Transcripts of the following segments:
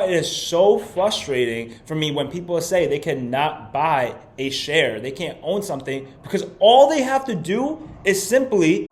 It is so frustrating for me when people say they cannot buy a share. They can't own something because all they have to do is simply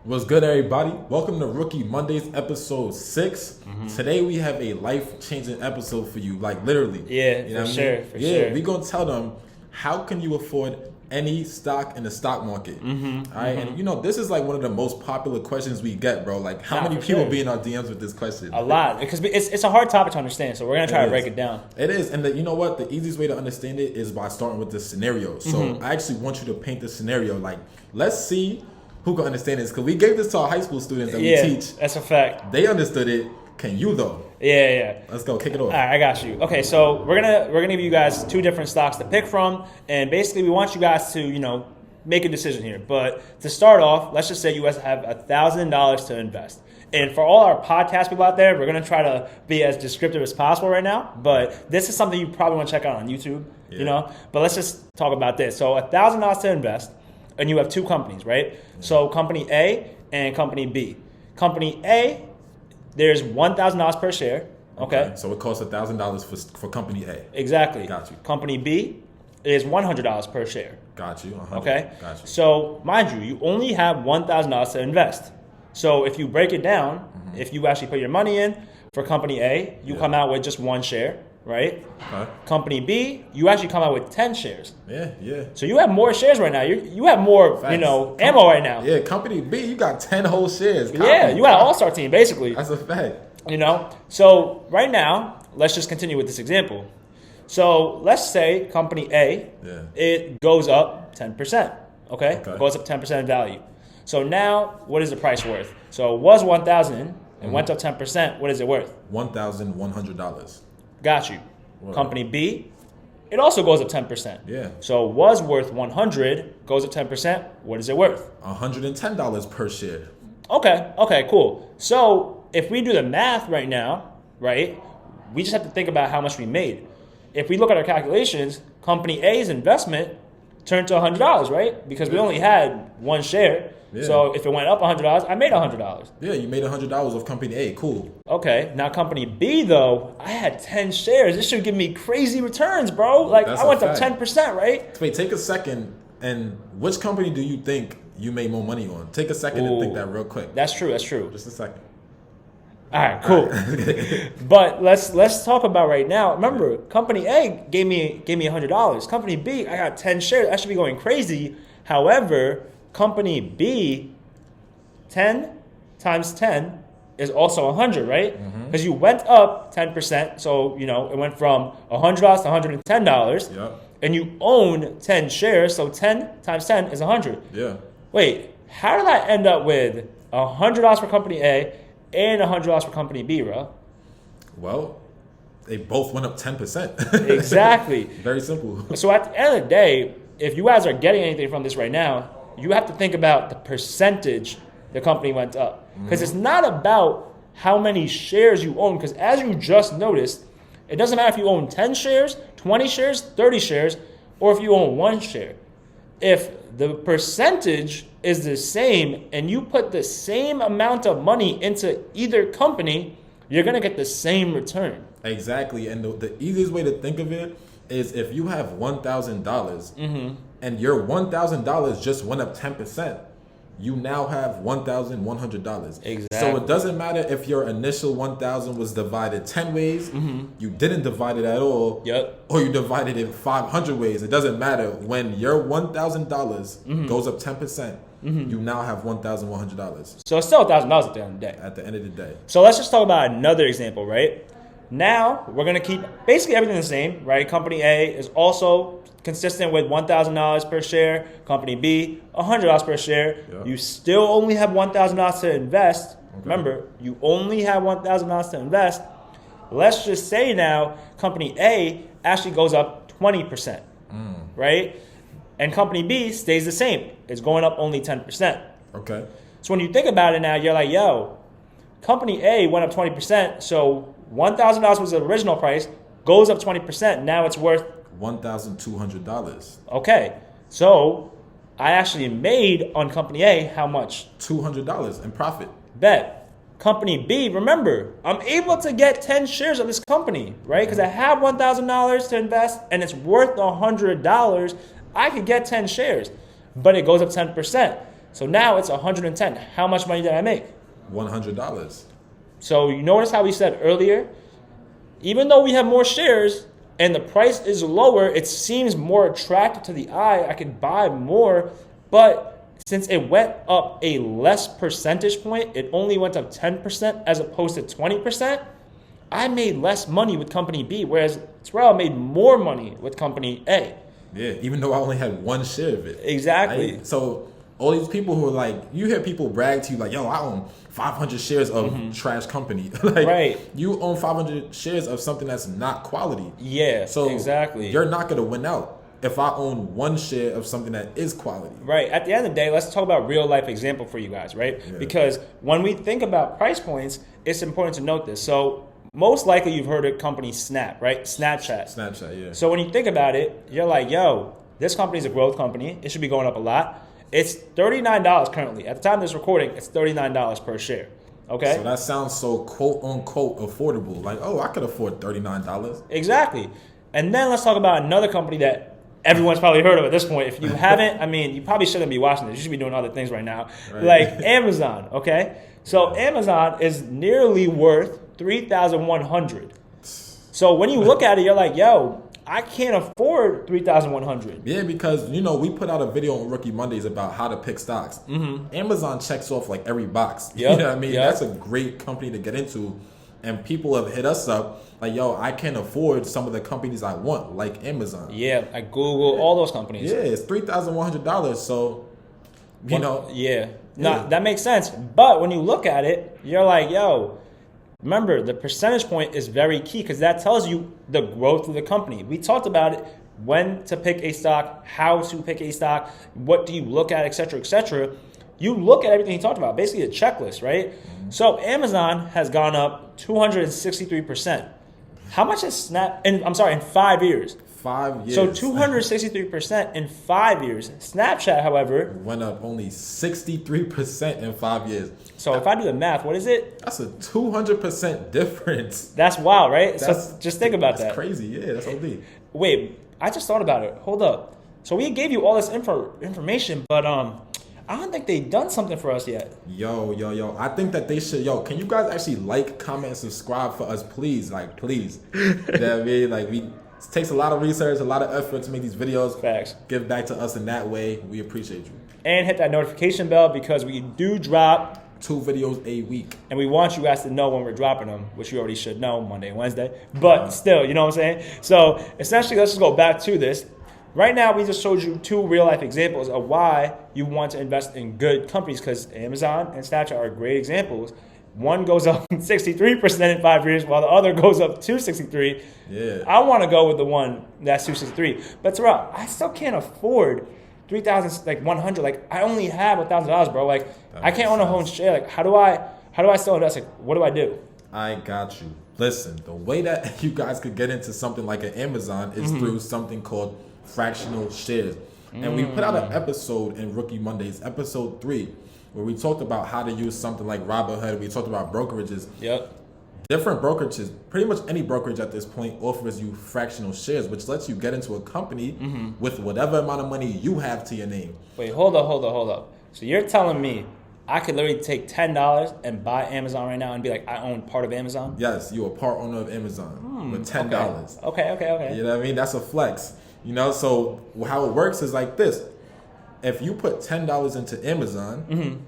What's good, everybody? Welcome to Rookie Mondays, episode 6. Today we have a life-changing episode for you, like literally. Yeah, you know for sure. We're gonna tell them how can you afford any stock in the stock market. All right, and this is like one of the most popular questions we get, bro. Like, how many people be in our DMs with this question? A lot, because it's a hard topic to understand. So we're gonna try to break it down. It is, and you know what? The easiest way to understand it is by starting with the scenario. So I actually want you to paint the scenario. Like, let's see who can understand this, because we gave this to our high school students that we teach. That's a fact. They understood it. Can you though? Yeah. Let's go. Kick it off. All right, I got you. Okay, so we're gonna give you guys two different stocks to pick from, and basically we want you guys to make a decision here. But to start off, let's just say you guys have $1,000 to invest. And for all our podcast people out there, we're gonna try to be as descriptive as possible right now. But this is something you probably want to check out on YouTube. But let's just talk about this. So $1,000 to invest, and you have two companies, right? So company A and company B. Company A, there's $1,000 per share. Okay. So it costs $1,000 for company A. Exactly. Got you. Company B is $100 per share. Got you. Okay. Got you. So mind you only have $1,000 to invest. So if you break it down, if you actually put your money in for company A, you come out with just one share, right? Okay. Company B, you actually come out with 10 shares. Yeah. So you have more shares right now. You have more, ammo right now. Yeah, company B, you got 10 whole shares. Yeah, you got an all-star team, basically. That's a fact. So right now, let's just continue with this example. So let's say company A, it goes up 10%, okay? It goes up 10% in value. So now, what is the price worth? So it was $1,000 and went up 10%. What is it worth? $1,100. Got you. What? Company B, it also goes up 10%. Yeah. So it was worth $100, goes up 10%. What is it worth? $110 per share. Okay, cool. So if we do the math right now, right, we just have to think about how much we made. If we look at our calculations, company A's investment turned to $100, right? Because we only had one share. Yeah. So if it went up $100, I made $100. Yeah, you made $100 of company A. Cool. Okay, now company B though, I had 10 shares. This should give me crazy returns, bro. Like I went up 10%, right? Wait, take a second. And which company do you think you made more money on? Take a second and think that real quick. That's true. Just a second. All right, cool. But let's talk about right now. Remember, company A gave me $100. Company B, I got 10 shares. I should be going crazy. However, company B, 10 times 10 is also 100, right? Because you went up 10%. So, it went from $100 to $110. Yep. And you own 10 shares. So 10 times 10 is 100. Yeah. Wait, how did I end up with $100 for company A and $100 for company B, bro? Well, they both went up 10%. Exactly. Very simple. So at the end of the day, if you guys are getting anything from this right now, you have to think about the percentage the company went up. Because it's not about how many shares you own. Because as you just noticed, it doesn't matter if you own 10 shares, 20 shares, 30 shares, or if you own one share. If the percentage is the same and you put the same amount of money into either company, you're going to get the same return. Exactly. And the easiest way to think of it is if you have $1,000 and your $1,000 just went up 10%, you now have $1,100. Exactly. So it doesn't matter if your initial $1,000 was divided 10 ways, you didn't divide it at all, or you divided it 500 ways. It doesn't matter. When your $1,000 goes up 10%, you now have $1,100. So it's still $1,000 at the end of the day. At the end of the day. So let's just talk about another example, right? Now we're going to keep basically everything the same, right? Company A is also consistent with $1,000 per share. Company B, $100 per share. Yeah. You still only have $1,000 to invest. Okay. Remember, you only have $1,000 to invest. Let's just say now company A actually goes up 20%, right? And company B stays the same. It's going up only 10%. Okay. So when you think about it now, you're like, yo, company A went up 20%, so $1,000 was the original price, goes up 20%, now it's worth $1,200. Okay, so I actually made on company A how much? $200 in profit. Bet. Company B, remember, I'm able to get 10 shares of this company, right? Because I have $1,000 to invest and it's worth $100. I could get 10 shares, but it goes up 10%. So now it's 110. How much money did I make? $100. So you notice how we said earlier, even though we have more shares and the price is lower, it seems more attractive to the eye. I could buy more, but since it went up a less percentage point, it only went up 10% as opposed to 20%, I made less money with company B, whereas Terrell made more money with company A. Yeah, even though I only had one share of it. Exactly. So all these people who are like, you hear people brag to you like, yo, I own 500 shares of trash company. Like, right. You own 500 shares of something that's not quality. Yeah, so exactly. You're not going to win out if I own one share of something that is quality. Right. At the end of the day, let's talk about real life example for you guys, right? Yeah. Because when we think about price points, it's important to note this. So most likely you've heard of company Snap, right? Snapchat. Yeah. So when you think about it, you're like, yo, this company's a growth company. It should be going up a lot. It's $39 currently. At the time of this recording, it's $39 per share. Okay? So that sounds so quote unquote affordable. Like, oh, I could afford $39. Exactly. And then let's talk about another company that everyone's probably heard of at this point. If you haven't, I mean, you probably shouldn't be watching this. You should be doing other things right now. Right. Like Amazon, okay? So Amazon is nearly worth $3,100. So when you look at it, you're like, yo, I can't afford $3,100. Yeah, because, we put out a video on Rookie Mondays about how to pick stocks. Mm-hmm. Amazon checks off like every box. Yep. You know what I mean? Yep. That's a great company to get into. And people have hit us up like, yo, I can't afford some of the companies I want, like Amazon. Yeah, like Google, all those companies. Yeah, it's $3,100. So, Yeah. No, that makes sense. But when you look at it, you're like, yo, remember, the percentage point is very key because that tells you the growth of the company. We talked about it, when to pick a stock, how to pick a stock, what do you look at, et cetera, et cetera. You look at everything he talked about, basically a checklist, right? Mm-hmm. So Amazon has gone up 263%. How much has Snap, in 5 years? 5 years. So 263% in 5 years. Snapchat, however, went up only 63% in 5 years. So if I do the math, what is it? That's a 200% difference. That's wild, right? So just think about that. That's crazy. Yeah, that's OD. Wait, I just thought about it. Hold up. So we gave you all this information, but I don't think they've done something for us yet. Yo. I think that they should. Yo, can you guys actually like, comment, and subscribe for us, please? Like, please. You know what I mean? Like, it takes a lot of research, a lot of effort to make these videos. Facts. Give back to us in that way. We appreciate you. And hit that notification bell because we do drop 2 videos a week. And we want you guys to know when we're dropping them, which you already should know, Monday and Wednesday. But still, you know what I'm saying? So essentially, let's just go back to this. Right now, we just showed you 2 real-life examples of why you want to invest in good companies because Amazon and Snapchat are great examples. One goes up 63% in 5 years while the other goes up 263%. Yeah. I want to go with the one that's 263%. But Terrell, I still can't afford $3,100. Like, I only have $1,000, bro. Like, I can't own a whole share. Like, how do I still invest? Like, what do I do? I got you. Listen, the way that you guys could get into something like an Amazon is through something called fractional shares. And we put out an episode in Rookie Mondays, episode 3, where we talked about how to use something like Robinhood. We talked about brokerages. Yep. Different brokerages, pretty much any brokerage at this point offers you fractional shares, which lets you get into a company with whatever amount of money you have to your name. Wait, hold up. So you're telling me I could literally take $10 and buy Amazon right now and be like, I own part of Amazon? Yes, you're a part owner of Amazon with $10. Okay. You know what I mean? That's a flex. So how it works is like this. If you put $10 into Amazon,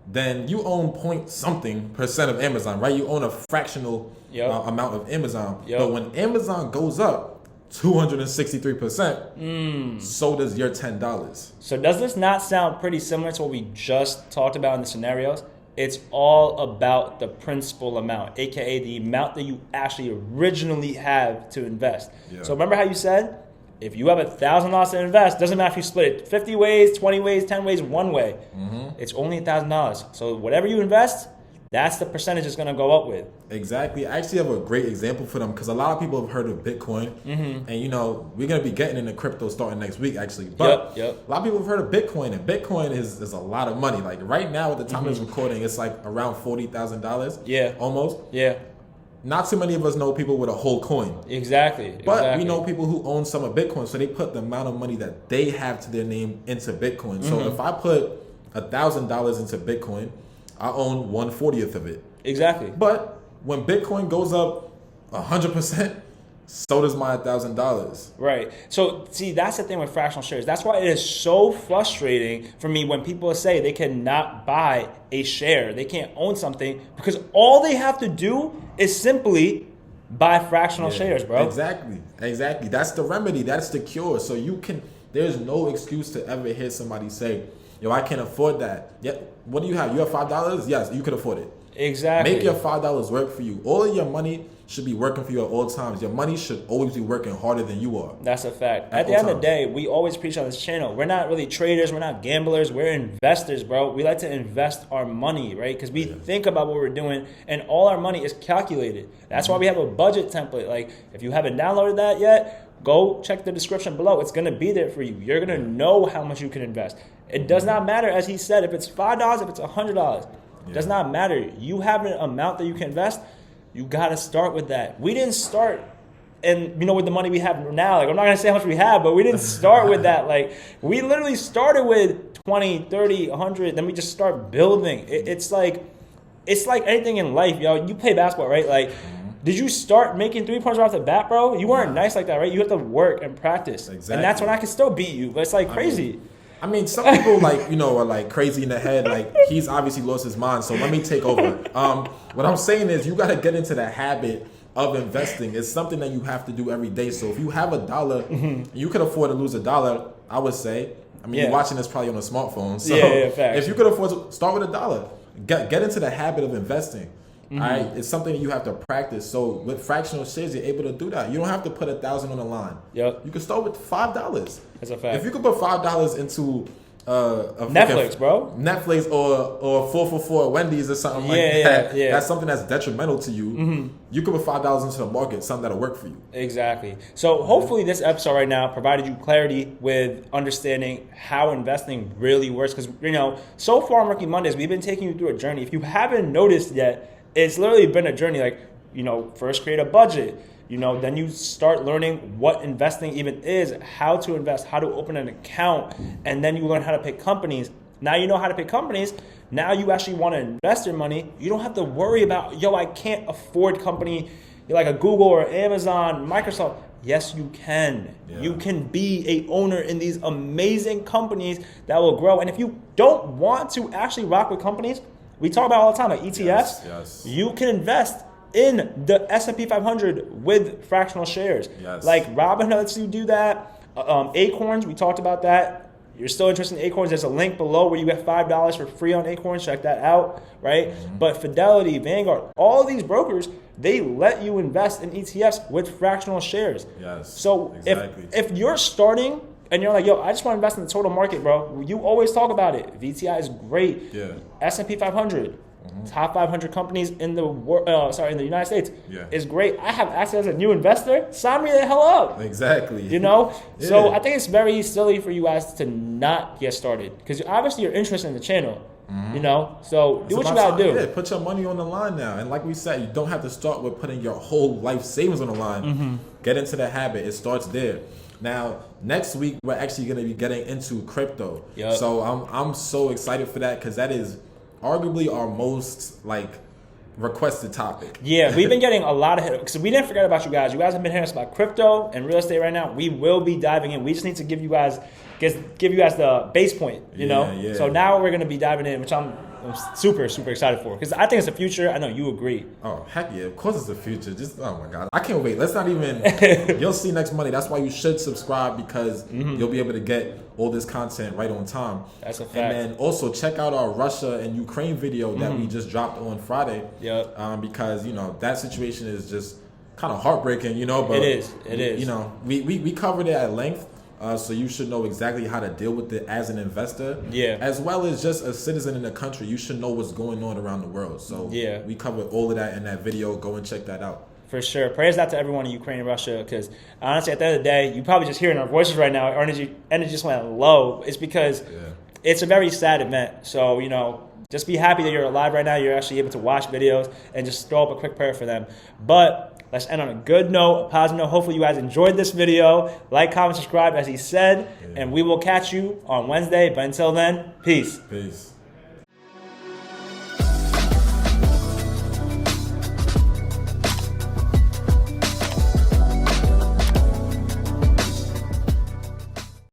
then you own point something percent of Amazon, right? You own a fractional amount of Amazon. But when Amazon goes up 263%, so does your $10. So does this not sound pretty similar to what we just talked about in the scenarios? It's all about the principal amount, aka the amount that you actually originally have to invest. Yeah. So remember how you said, if you have $1,000 to invest, doesn't matter if you split it 50 ways, 20 ways, 10 ways, one way. It's only $1,000. So whatever you invest, that's the percentage it's going to go up with. Exactly. I actually have a great example for them because a lot of people have heard of Bitcoin. And, you know, we're going to be getting into crypto starting next week, actually. But a lot of people have heard of Bitcoin, and Bitcoin is a lot of money. Like right now, at the time of this recording, it's like around $40,000. Yeah. Almost. Yeah. Not too many of us know people with a whole coin. Exactly. But we know people who own some of Bitcoin, so they put the amount of money that they have to their name into Bitcoin. So if I put $1,000 into Bitcoin, I own 1/40th of it. Exactly. But when Bitcoin goes up 100%, so does my $1,000. Right. So, see, that's the thing with fractional shares. That's why it is so frustrating for me when people say they cannot buy a share. They can't own something because all they have to do is simply buy fractional shares, bro. Exactly. That's the remedy. That's the cure. So there's no excuse to ever hear somebody say, yo, I can't afford that. Yeah. What do you have? You have $5? Yes, you could afford it. Exactly. Make your $5 work for you. All of your money should be working for you at all times. Your money should always be working harder than you are. That's a fact. At the end of the day, we always preach on this channel. We're not really traders. We're not gamblers. We're investors, bro. We like to invest our money, right? Because we think about what we're doing, and all our money is calculated. That's why we have a budget template. Like, if you haven't downloaded that yet, go check the description below. It's going to be there for you. You're going to know how much you can invest. It does not matter, as he said, if it's $5, if it's $100. It does not matter. You have an amount that you can invest. You got to start with that. We didn't start, and you know, with the money we have now, like I'm not going to say how much we have, but we didn't start with that. Like we literally started with 20, 30, 100, then we just start building. It's like anything in life, yo. You play basketball, right? Like, did you start making 3-pointers off the bat, bro? You weren't nice like that, right? You have to work and practice. Exactly. And that's when I can still beat you, but it's like crazy. I mean, some people like, you know, are like crazy in the head. Like he's obviously lost his mind. So let me take over. What I'm saying is you got to get into the habit of investing. It's something that you have to do every day. So if you have $1, you can afford to lose $1. I would say. I mean, you're watching this probably on a smartphone. So if you could afford to start with $1, get into the habit of investing. All right, it's something that you have to practice. So with fractional shares, you're able to do that. You don't have to put $1,000 on the line. Yep. You can start with $5. That's a fact. If you could put $5 into a Netflix, bro. Netflix or 4 for $4 at Wendy's or something like that. That's something that's detrimental to you. You could put $5 into the market, something that'll work for you. Exactly. So hopefully this episode right now provided you clarity with understanding how investing really works. Because, you know, so far on Rookie Mondays, we've been taking you through a journey. If you haven't noticed yet, it's literally been a journey. Like, you know, first create a budget. You know, then you start learning what investing even is, how to invest, how to open an account, and then you learn how to pick companies. Now you know how to pick companies. Now you actually want to invest your money. You don't have to worry about, yo, I can't afford company like a Google or Amazon, Microsoft. Yes, you can. Yeah. You can be a owner in these amazing companies that will grow. And if you don't want to actually rock with companies, we talk about all the time, like ETFs. Yes. You can invest in the S&P 500 with fractional shares. Yes. Like Robinhood lets you do that. Acorns, we talked about that. You're still interested in Acorns, there's a link below where you get $5 for free on Acorns. Check that out, right? But Fidelity, Vanguard, all these brokers, they let you invest in ETFs with fractional shares. Yes. So exactly. if you're starting and you're like, yo, I just want to invest in the total market, bro. You always talk about it. VTI is great. Yeah. S&P 500, top 500 companies in the in the United States is great. I have access as a new investor. Sign me the hell up. Exactly. You know? Yeah. So I think it's very silly for you guys to not get started because obviously you're interested in the channel. You know? So do what you got to do. Yeah, put your money on the line now. And like we said, you don't have to start with putting your whole life savings on the line. Get into the habit. It starts there. Now, next week, we're actually going to be getting into crypto. Yep. So I'm so excited for that because that is arguably our most, requested topic. Yeah, we've been getting a lot of hits. Because we didn't forget about you guys. You guys have been hearing us about crypto and real estate right now. We will be diving in. We just need to give you guys the base point, you know? Yeah. So now we're going to be diving in, which I'm super, super excited for. Because I think it's the future. I know you agree. Oh, heck yeah. Of course it's the future. Just, oh my God. I can't wait. Let's not even, you'll see next Monday. That's why you should subscribe because you'll be able to get all this content right on time. That's a fact. And then also check out our Russia and Ukraine video that we just dropped on Friday. Yep. Because, you know, that situation is just kind of heartbreaking, you know. But It is. You know, we covered it at length. So you should know exactly how to deal with it as an investor. Yeah. As well as just a citizen in the country. You should know what's going on around the world. So we covered all of that in that video. Go and check that out. For sure. Prayers out to everyone in Ukraine and Russia, because honestly, at the end of the day, you probably just hearing our voices right now, our energy just went low. It's because it's a very sad event. So, you know, just be happy that you're alive right now. You're actually able to watch videos and just throw up a quick prayer for them. But let's end on a good note, a positive note. Hopefully you guys enjoyed this video. Like, comment, subscribe, as he said. And we will catch you on Wednesday. But until then, peace. Peace.